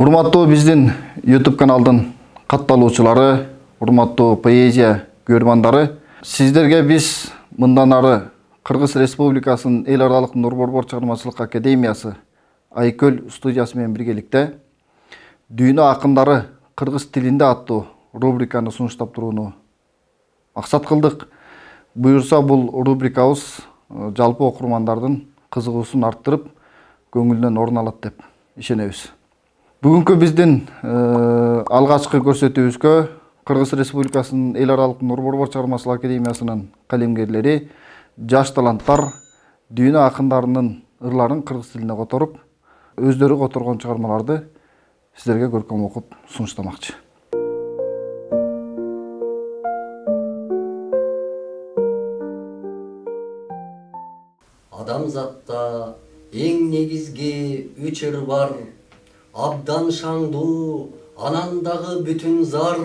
Урматтуу биздин YouTube каналдын катталуучулары, урматтуу поэзия көрмандары, сиздерге биз мындан ары Кыргыз Республикасынын эл аралык Нур Борбор чыгармачылык академиясы Айкөл студиясы менен биргеликте Дүйнө акындары кыргыз тилинде аттуу рубриканы сунуштап турууну максат кылдык. Буюрса бул рубрикабыз жалпы окурмандардын кызыгуусун арттырып, көңүлүнөн орун алат деп ишенебиз. Бүгүнкү биздин алгачкы көрсөтүүбүзгө Кыргыз Республикасынын эл аралык Нур Борбор чыгармачылык академиясынын калемгерлери, жаш таланттар дүйнө акындарынын ырларын кыргыз тилине которуп, өздөрү которгон чыгармаларды сиздерге көркөм окуп сунуштамакчы. Адамзатта эң негизги үч ыр бар. Абдан шаңдуу, анандагы бүтүн зар.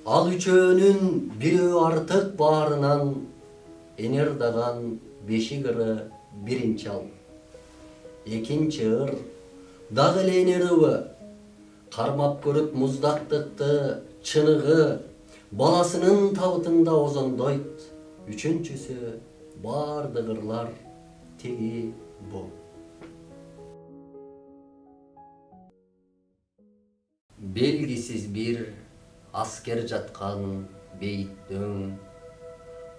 Ал үчөөнүн бирөө артык баарынан. Энердаган бешик ыры биринчи ал. Экинчи ыр дагы эле энерыбы. Кармап көрүп муздактыкты, чыныгы баласынын табытында озондойт. Үчүнчүсү бардык ырлар тиги бу. Белгисиз бир аскер жаткан бейиттөн,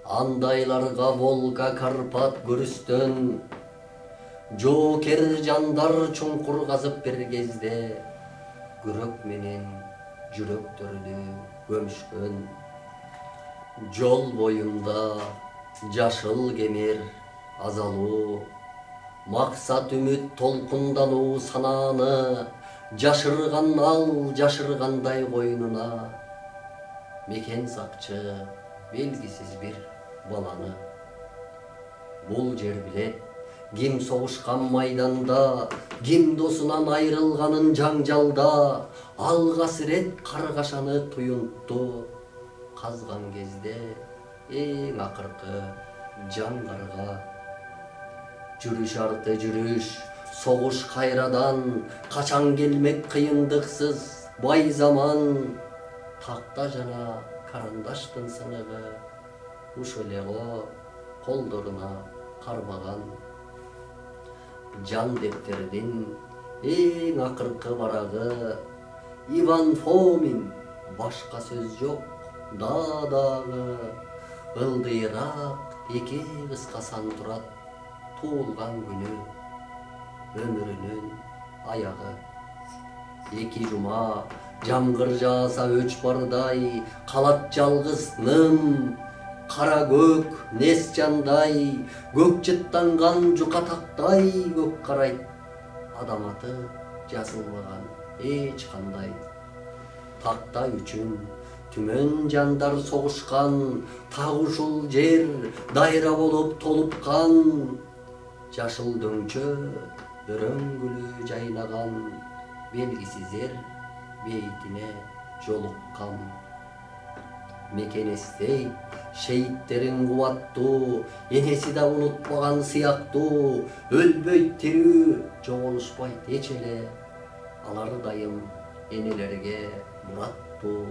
андайларга Волга, Карпат көрүстөн, жоокер жандар чуңкур казып бир кезде, күрөк менен жүрөктөрдү көмүшкөн. Жол боюнда жашыл кемер азалуу, максат үмүт толкундануу санааны, жашырган ал жашыргандай койнуна. Мекен сакчы белгисиз бир баланы. Бул жер билет ким согушкан майданда, ким досунан айрылганын жаңжалда, ал касырет каргашаны туюнтту казган кезде эң акыркы жаңгарга. Жүрүш арты жүрүш, согуш кайрадан, качан келмек кыйындыксыз бай заман. Такта жана карандаштын сыныгы, уш элего колдоруна кармаган. Жан дептердин эң акыркы барагы, Иван Фомин, башка сөз жок дагы. Ылдыйраак эки кыска сан турат, туулган күнү, өмүрүнүн аягы. Эки жума жамгыр жааса өч бардай, калат жалгыз ным. Кара көк нес жандай, көк жыттанган жука тактай көк карайт. Адам аты жазылмаган эч кандай. Такта үчүн түмөн жандар согушкан, так ушул жер дайра болуп толупкан. Жашыл дөңчө өрөңгүлү жайнаган, белгисиз эр бейитине жолуккан. Мекен эстейт шейиттерин кубаттуу, энеси да унутпаган сыяктуу. Өлбөйт тирүү, жоголушпайт эч эле, алар дайым энелерге мураттуу.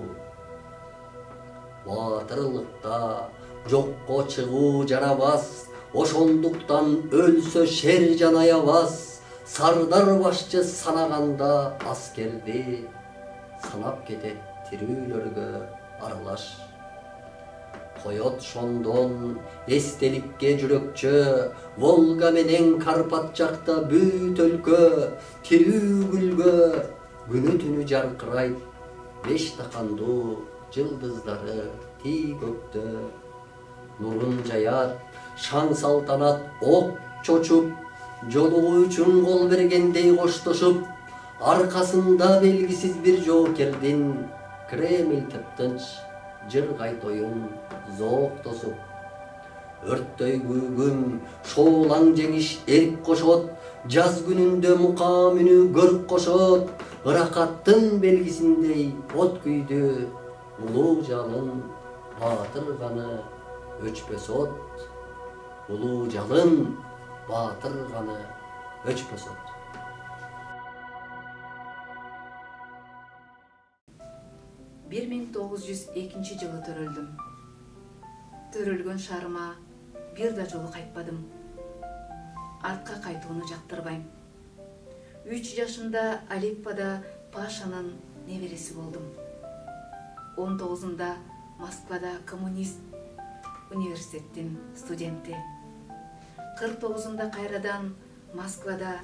Баатырлыкта жокко чыгуу жарабас, ошондуктан өлсө шер жан аябас. Сардар башчы санаганда аскерди, санап кетет тирүүлөргө аралаш. Коет шондон эстеликке жүрөкчө, Волга менен Карпат жакта бүт өлкө. Тирүү гүлгө күнү түнү жаркырайт, беш такандуу жылдыздары тий көктө. Нурун жаят шаң салтанат ок чочуп, жолугуу үчүн кол бергендей коштошуп. Аркасында белгисиз бир жоокердин, Кремль тыптынч жыргайт оюн зоок тосуп. Өрттөй күүгүм шоолаң жеңиш эрк кошот, жаз күнүндө мукам үнү көрк кошот. Ыракаттын белгисиндей от күйдү, улуу жалын баатыр ганы өчпөс от. Улуу жалын баатыр ганы өчпөс от. 1902 жылы төрөлдүм. Төрөлгөн шаарыма бир да жолу кайтпадым. Артка кайтууну жактырбайм. 3 жашымда Алеппода Пашанын небереси болдум. 19-ында Москвада коммунист университеттин студенти. 49-ында кайрадан Москвада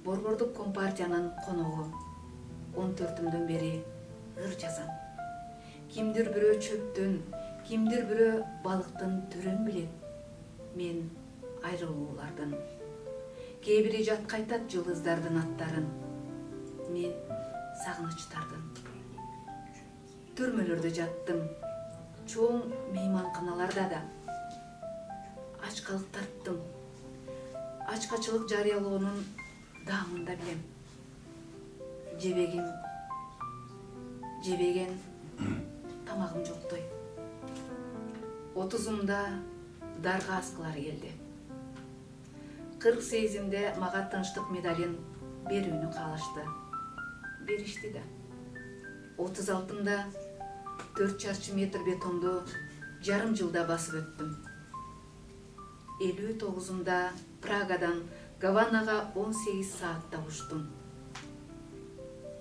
Борбордук компартиянын коногу. 14-ндөн бери ыр жазам. Кимдир бирөө чөптүн, кимдир бирөө балыктын түрүн билет. Мен айрылуулардын. Кээ бири жатка айтат жылдыздардын аттарын. Мен сагынычтардын. Түрмөлөрдө жаттым. Чоң мейманканаларда да. Ачкалык тарттым. Ачкачылык жарыялоонун даамын да билем. Жебеген тамагым жоктой. 30-ымда дарга аскылары келди. 48-имде мага тынчтык медалин берүүнү каалашты. Беришти да. 36-ымда 4 чарчы метр бетонду жарым жылда басып өттүм. 59-ымда Прагадан Гаванага 18 саатта учтум.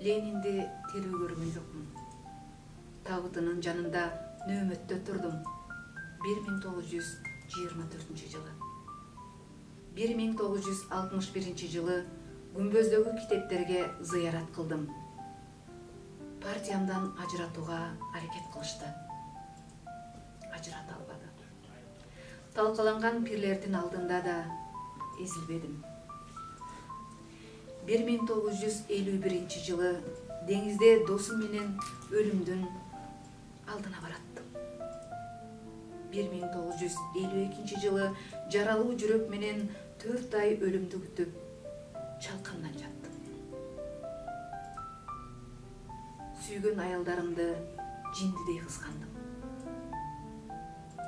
Ленинди тирүү көргөн жокмун. Табытынын жанында нөөмөттө турдум. 1924 жылы. 1961 жылы Күмбөздөгү китептерге зыярат кылдым. Партиямдан ажыратууга аракет кылышты. Ажырата албады. Талкаланган пирлердин алдында да эзилбедим. 1951 жылы деңизде досум менен өлүмдүн алдына бараттым. 1952 жылы жаралуу жүрөк менен 4 ай өлүмдү күтүп чалкандан жаттым. Сүйгөн аялдарымды жиндидей кыскандым.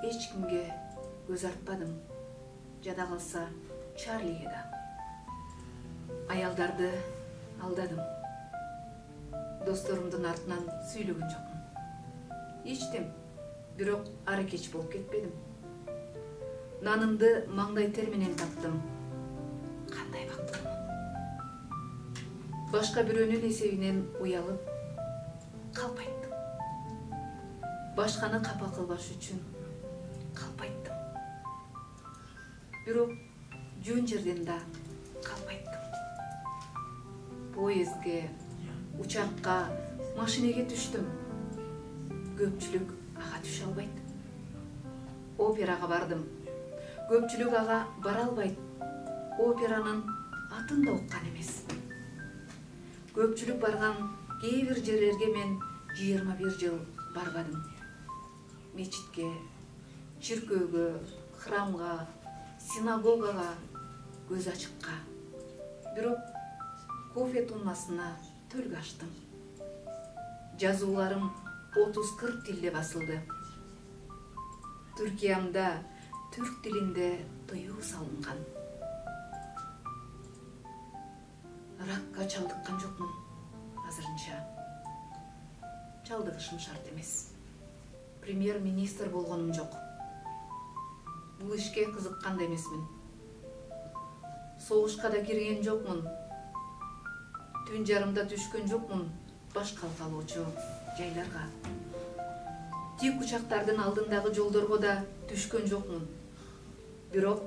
Эч кимге көз артпадым. Жада калса Чарлиге да. Аялдарды алдадым. Досторумдун артынан сүйлөгөн жокмун. Ичтим, бирок ары кеч болуп кетпедим. Нанымды маңдай тер менен таптым. Кандай бактылымын. Башка бирөөнүн эсебинен уялып калпайттым. Башканы капа кылбаш үчүн калпайттым. Бирок жөн жерден да калпайттым. Поездге, учакка, машинеге түштүм. Көпчүлүк ага түшө албайт. Операга бардым. Көпчүлүк ага бара албайт. Операнын атын да уккан эмес. Көпчүлүк барган кээ бир жерлерге мен 21 жыл барбадым. Мечитке, чиркөөгө, храмга, синагогага, көз ачыкка. Бирок кофе тунмасына төлгө ачтым. Жазууларым 30-40 тилде басылды. Түркиямда түрк тилинде тыюу салынган. Ракка чалдыккан жокмун азырынча. Чалдыгышым шарт эмес. Премьер-министр болгонум жок. Бул ишке кызыккан да эмесмин. Согушка да кирген жокмун. Түн жарымда түшкөн жокмун баш калкалоочу жайларга. Тик учактардын алдындагы жолдорго да түшкөн жокмун. Бирок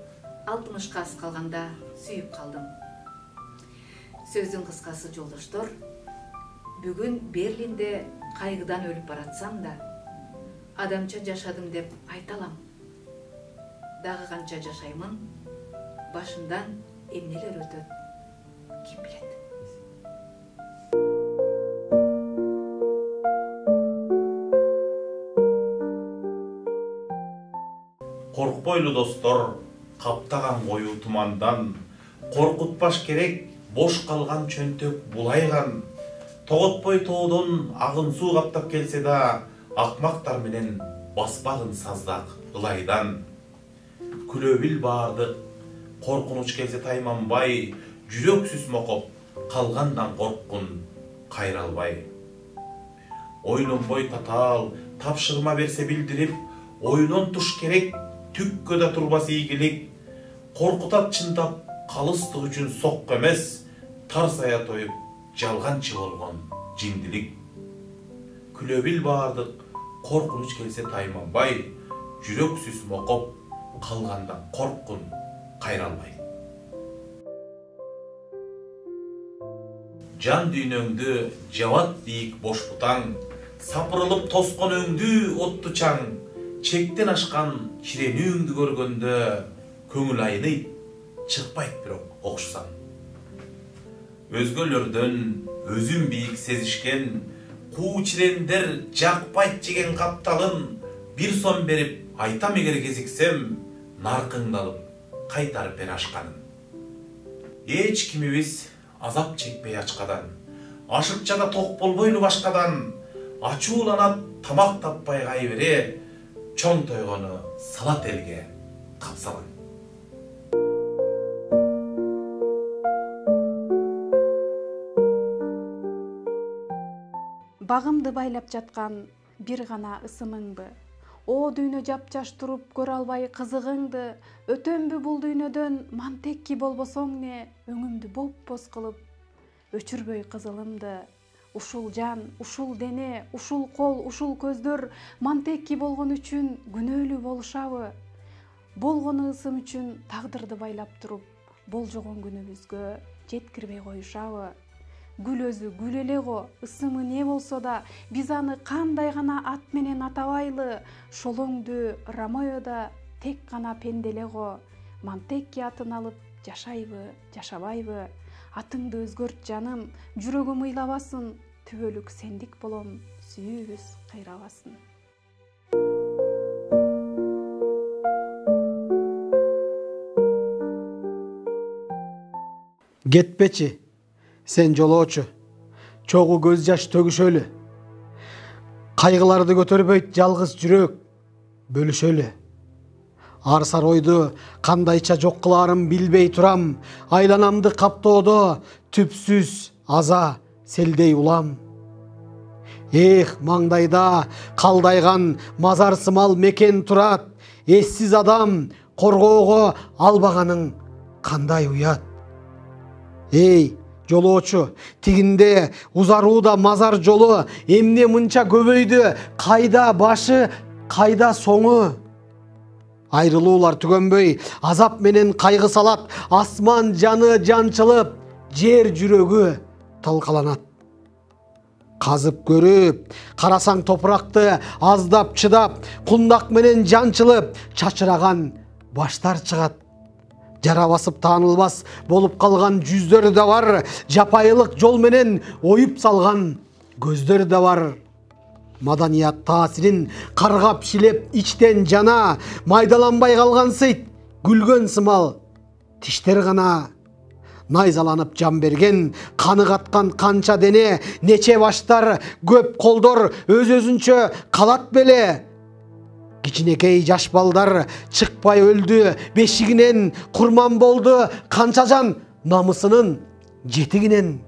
60-ка аз калганда сүйүп калдым. Сөздүн кыскасы, жолдоштор, бүгүн Берлинде кайгыдан өлүп баратсам да, адамча жашадым деп айта алам. Дагы канча жашаймын, башымдан эмнелер өтөт, ким билет. Коркпойлу достор, каптаган коюу тумандан, коркутпаш керек бош калган чөнтөк булайган. Тоготпой тоодон агын суу каптап келсе да, акмактар менен баспагын саздак ылайдан. Күлө бил баардык, коркунуч келсе тайманбай, жүрөксүз мокоп, калгандан корккун кайра албай. ойлонбой татаал, тапшырма берсе билдирип, ойнон туш керек, түккө да турбас ийгилик. Коркутат чындап, калыстык үчүн сокко эмес, тарсая тоюп, жалганчы болгон жиндилик. Күлө бил баардык, коркунуч келсе тайманбай, жүрөксүз мокоп, калганда корккун кайралбай. Жан дүйнөңдү жабат бийик бош бутаң, сапырылып тоскон өңдү отту чаң, чектен ашкан чиренүүңдү көргөндө көңүл айныйт, чыкпайт бирок окшусаң. Өзгөлөрдөн өзүн бийик сезишкен, куу чирендер жакпайт жеген капталын, бир сом берип айтам эгер кезиксем, наркыңдалып кайтарып бер ашканын. Эч кимибиз азап чекпей ачкадан, ашыкча да ток болбойлу башкадан, ачууланат тамак таппай кайбире, чоң тойгону салат элге капсалан. Багымды байлап жаткан бир гана ысымыңбы? О дүйнө жапжаш туруп көрө албай кызыгыңды, өтөмбү бул дүйнөдөн мантекки болбосоң не, өңүмдү боп-боз кылып, өчүрбөй кызылымды. Ушул жан, ушул дене, ушул кол, ушул көздөр мантекки болгон үчүн күнөөлүү болушабы? Болгону ысым үчүн тагдырды байлап туруп, болжогон күнүбүзгө жеткирбей коюшабы? Гүл өзү гүл эле го, ысымы не болсо да, биз аны кандай гана ат менен атабайлы, шолоңдуу Ромеода тек гана пенделе го. Мантекки атын алып жашайбы, жашабайбы? Атыңды өзгөрт жаным, жүрөгүм ыйлабасын, түбөлүк сендик болом, сүйүүбүз кыйрабасын. Кетпечи, сен жолоочу, чогуу көз жаш төгүшөлү. Кайгыларды көтөрбөйт жалгыз жүрөк, бөлүшөлү. Арсар ойду кандайча жок кыларым билбей турам, айланамды каптоодо түпсүз аза селдей улам. Эх, маңдайда калдайган мазарсымал мекен турат, эссиз адам коргоого албаганың кандай уят. Эй, жолоочу, тигинде узарууда мазар жолу эмне мынча көбөйдү, кайда башы, кайда соңу? Айрылуулар түгөнбөй, азап менен кайгы салат, асман жаны жанчылып, жер жүрөгү талкаланат. Казып көрүп, карасаң топуракты аздап чыдап, кундак менен жанчылып, чачыраган баштар чыгат. Жара басып таанылбас болуп калган жүздөр да бар, жапайылык жол менен оюп салган көздөр да бар. Маданият таасирин каргап шилеп ичтен жана, майдаланбай калган сыйт, күлгөн сымал тиштер гана. Найзаланып жан берген, каны каткан канча дене, нече баштар, көп колдор өз-өзүнчө калат беле. Кичинекей жаш балдар чыкпай өлдү, бешигинен курман болду, канча жан намысынын жетигинен.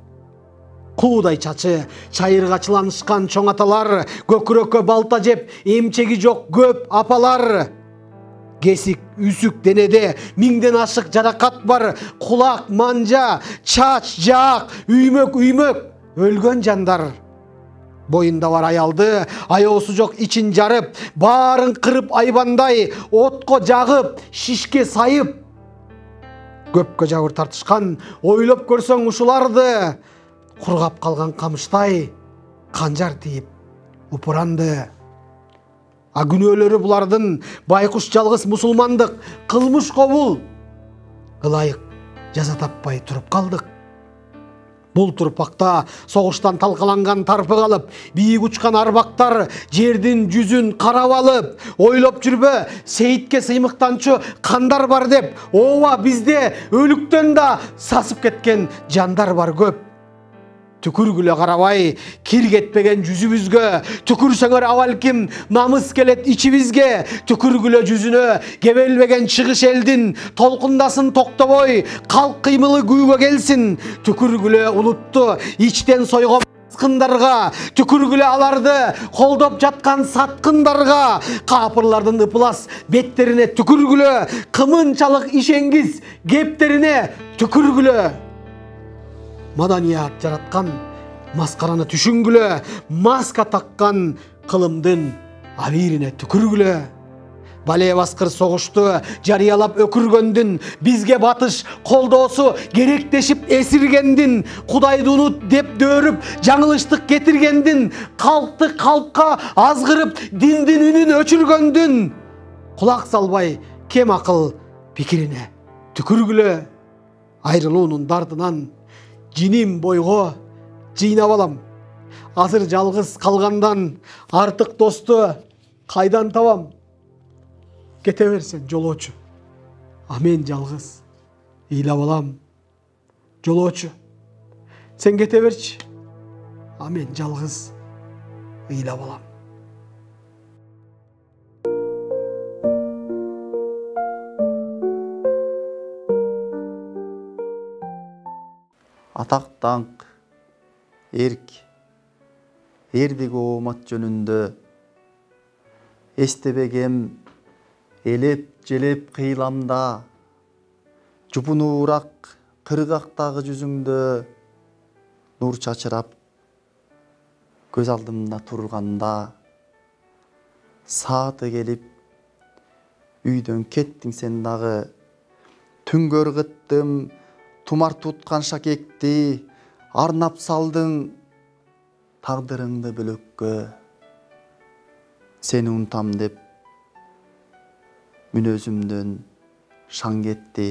Куудай чачы чайыргачыланышкан чоң аталар, көкүрөккө балта жеп эмчеги жок көп апалар. Кесик, үсүк денеде миңден ашык жаракат бар, кулак, манжа, чач, жаак, үймөк өлгөн жандар. Боюнда бар аялды, аyoосу жок ичин жарып, баарын кырып айбандай, отко жагып, шишке сайып. Көпкө жабыр тартышкан, ойлоп көрсөң ушуларды, кургап калган камыштай, канжар тийип упуранды. А күнөөлөрү булардын байкуш жалгыз мусулмандык, кылмыш кобул. Ылайык жаза таппай туруп калдык. Бул турпакта согуштан талкаланган тарпы калып, бийик учкан арбактар жердин жүзүн карап алып, ойлоп жүрбө, Сейитке сыймыктанчу кандар бар деп, ооба бизде өлүктөн да сасып кеткен жандар бар көп. Түкүргүлө карабай, кир кетпеген жүзүбүзгө, түкүрсөңөр абалким намыс келет ичибизге, түкүргүлө жүзүнө кебелбеген чыгыш элдин, толкундасын токтобой, калк кыймылы күүгө келсин, түкүргүлө улутту ичтен сойгон таскындарга, түкүргүлө аларды колдоп жаткан саткындарга, капырлардын ыпылас беттерине түкүргүлө, кымынчалык ишенгиз кептерине түкүргүлө. Маданият жараткан маскараны түшүнгүлө, маска таккан кылымдын абирине түкүргүлө. Бале баскыр согушту жарыялап өкүргөндүн, бизге батыш колдоосу керектешип эсиргендин, Кудайды унут деп дөөрүп жаңылыштык кетиргендин, калкты калпка азгырып диндин үнүн өчүргөндүн, кулак салбай кем акыл пикирине түкүргүлө. Айрылуунун дардынан жиним бойго жыйнап алам. Азыр жалгыз калгандан артык досту кайдан табам? Кете берсен жолоочу, а мен жалгыз ыйлап алам. Жолоочу, сен кете берчи, а мен жалгыз ыйлап алам. Атак даңк, эрк, эрдиги оомат жөнүндө эстебегем элеп желеп кыйламда, жупунуураак кыргактагы жүзүңдө нур чачырап көз алдымда турганда, сааты келип үйдөн кеттиң сен дагы, түнгө ыргыттым тумар туткан шакекти, арнап салдың тагдырыңды бөлөккө. Сени унутам деп мүнөзүмдөн шаң кетти.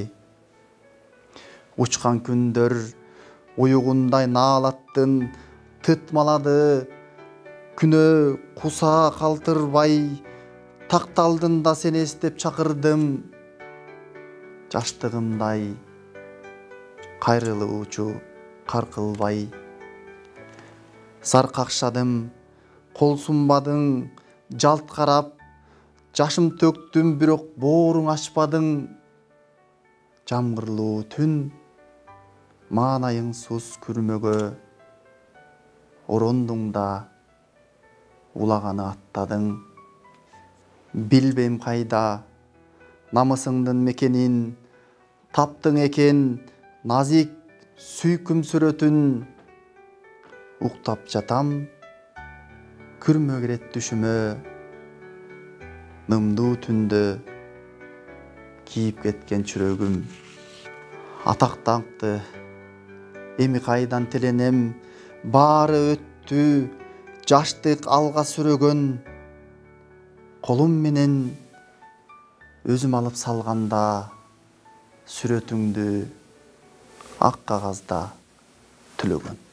Учкан күндөр уюгундай наалаттын тытмалады, күнөө куса калтырбай такталдында сени эстеп чакырдым. Жаштыгымдай кайрылуучу каркылбай саркакшадым, кол сунбадың, жалт карап жашым төктүм, бирок бооруң ачпадың. Жамгырлуу түн маанайыңсыз күрмөгө орондуң да улаганы аттадың. Билбейм кайда намысыңдын мекенин таптың экен, назик сүйкүм сүрөтүн. Уктап жатам күрмө кирет түшүмө, нымдуу түндө кийип кеткен чүрөгүм. Атак даңкты эми кайдан теленем, баары өттү жаштык алга сүрөгөн. Колум менен өзүм алып салганда, сүрөтүңдү ак кагазда түлөгөн.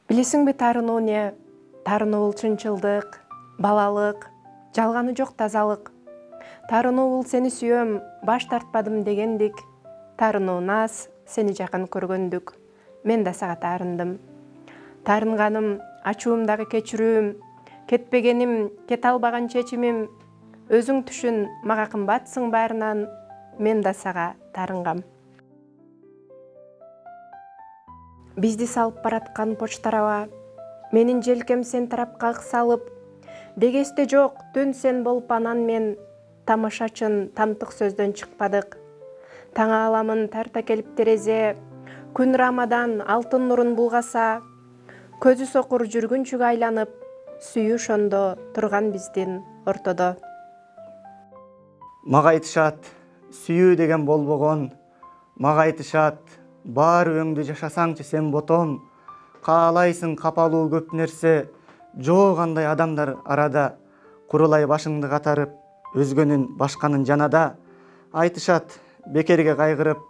Билесиңби тарынуу не? Тарынуу бул чынчылдык, балалык, жалганы жок тазалык. Тарынуу бул сени сүйөм, баш тартпадым дегендик. Тарынуу наз, сени жакын көргөндүк. Мен да сага тарындым. Тарынганым, ачуумдагы кечирүүм, кетпегеним, кете албаган чечимим. Өзүң түшүн, мага кымбатсың баарынан, мен да сага тарынгам. Бизди салып бараткан почта араба, менин желкем сен тарапка салып, дегесте жок, түн сен болуп анан мен тамашачын тамтык сөздөн чыкпадык. Таң аламын тарта келип терезе, күн рамадан алтын нурун булгаса, көзү сокур жүргүнчүгө айланып, сүйүү ошондо турган биздин ортодо. Мага айтышат, сүйүү деген болбогон, мага айтышат, бар өңдү жашасаңчы сен ботон, каалайсың капалуу көп нерсе, жок андай адамдар арада, курулай башыңды катарып, өзгөнүн башканын жанада. Айтышат, бекерге кайгырып,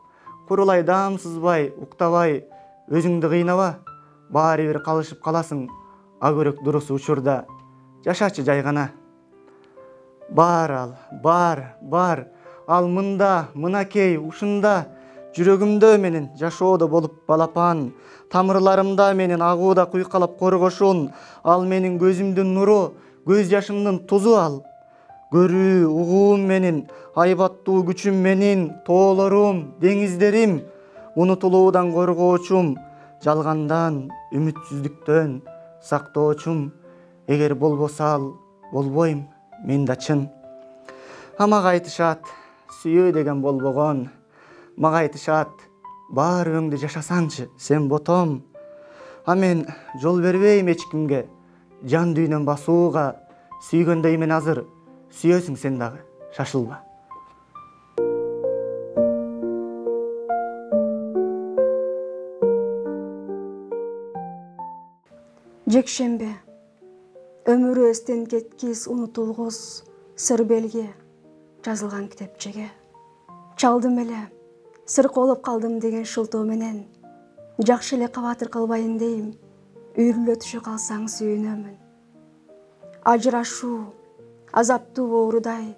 курулай даамсызбай, уктабай, өзүңдү кыйнава, баары бир калышып каласың, агөрөк дурусу учурда, жашачы жай гана. Бар ал, бар, ал мында, мынакей, ушунда, жүрөгүмдө менин жашоодо болуп балапан, тамырларымда менин агууда куйкалап коргошун, ал менин көзүмдүн нуру, көз жашымдын тузу ал. көрүү угуум менин, айбаттуу күчүм менин, тоолорум, деңиздерим, унутулуудан коргоочум, жалгандан, үмүтсүздүктөн сактоочум. Эгер болбосо ал, болбойм мен да чын. Мага айтышат, сүйүү деген болбогон. Мага айтышат, баары өңдү жашасаңчы, сен ботом. А мен жол бербейм эч кимге, жан дүйнөм басууга. Сүйгөндөй мен азыр, сүйөсүң сен дагы, шашылба. Жекшембе. Өмүрү эстен кеткис, унутулгус, сыр белге жазылган китепчеге. Чалдым эле, сыр колуп калдым деген шылтоо менен. Жакшы эле кабатыр кылбайын дейм, үйрүлө түшө калсаң сүйүнөмүн. Ажырашуу, азаптуу оорудай,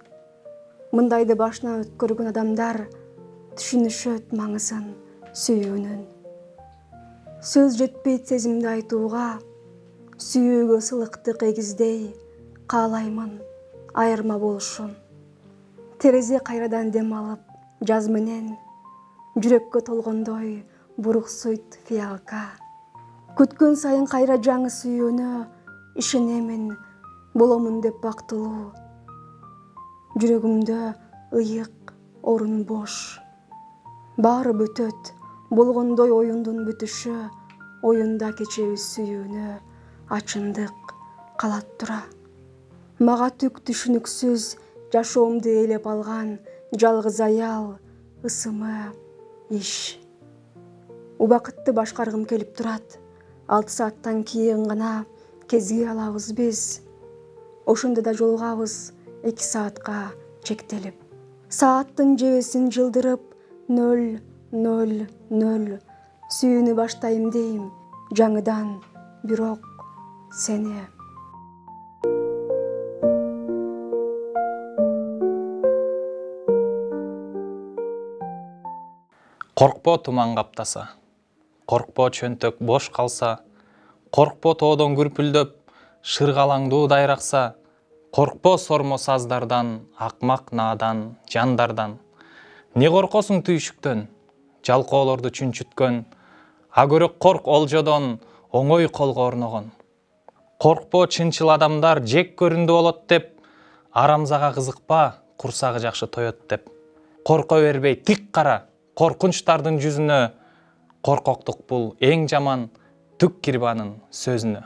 мындайды башынан өткөргөн адамдар түшүнүшөт маңызын сүйүүнүн. Сөз жетпейт сезимди айтууга, сүйүүгө сылыктык эгиздей, каалаймын айырма болушун. Терезе кайрадан дем алып, жаз менен, жүрөккө толгондой буруксуйт фиалка. Күткөн сайын кайра жаңы сүйүүнө, ишенемин, боломун деп бактылуу. Жүрөгүмдө ыйык, орун бош. Баары бүтөт, болгондой оюндун бүтүшү, оюнда кечебиз сүйүүнө ачындык калат тура. Мага түк түшүнүксүз жашоомду ээлеп алган жалгыз аял, ысымы, иш. Убакытты башкаргым келип турат. 6 сааттан кийин гана кезге алабыз биз. Ошондо да жолугабыз 2 саатка чектелип. Сааттын жебесин жылдырып 0:00 сүйүүнү баштайм дейм жаңыдан, бирок сени. Коркпо туман каптаса, коркпо чөнтөк бош калса, коркпо тоодон күрпүлдөп, шыргалаңдуу дайракса, коркпо сормо саздардан, акмак наадан, жандардан. Не коркосуң түйшүктөн, жалкоолорду чүнчүткөн, а көрөк корк олжодон, оңой колго орногон. Коркпо чынчыл адамдар жек көрүндү болот деп, арамзага кызыкпа, курсагы жакшы тоет деп. Корко бербей тик кара, коркунчтардын жүзүнө, коркоктук бул эң жаман, түк кирбанын сөзүнө.